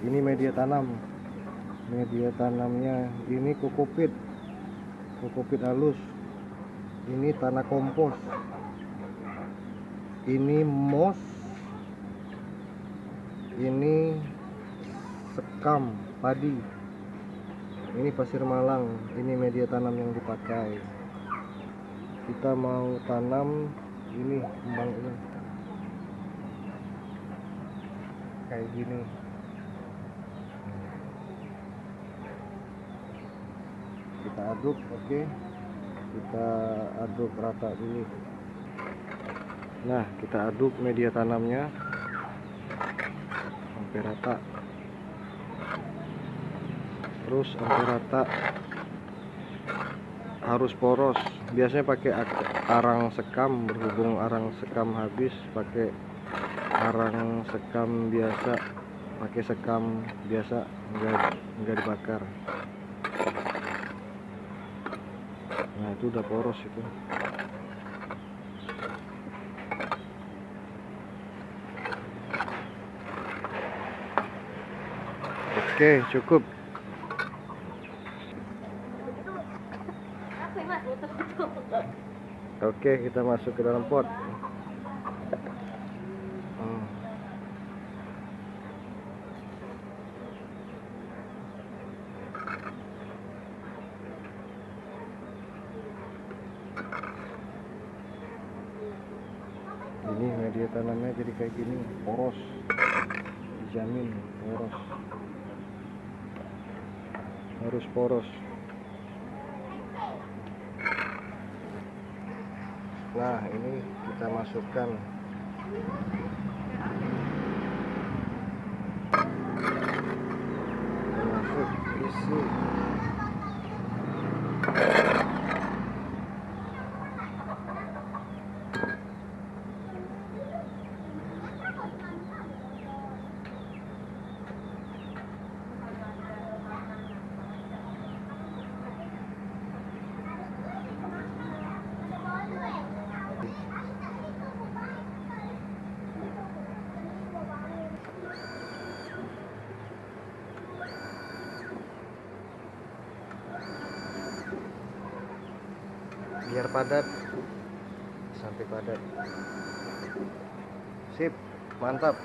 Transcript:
Ini media tanam. Media tanamnya ini kokopit halus. Ini tanah kompos. Ini moss. Ini sekam padi. Ini pasir malang. Ini media tanam yang dipakai. Kita mau tanam ini kembang ini kayak gini. Kita aduk, oke. Kita aduk rata dulu. Nah, kita aduk media tanamnya sampai rata. Terus sampai rata. Harus poros. Biasanya pakai arang sekam, berhubung arang sekam habis, pakai arang sekam biasa, pakai sekam biasa, enggak dibakar. Nah, itu udah poros itu. Oke, cukup. Oke, kita masuk ke dalam pot. Ini media tanamnya jadi kayak gini, poros, dijamin poros, harus poros. Nah, ini kita masukkan. Masuk, isi. Biar padat, sampai padat. Sip, mantap.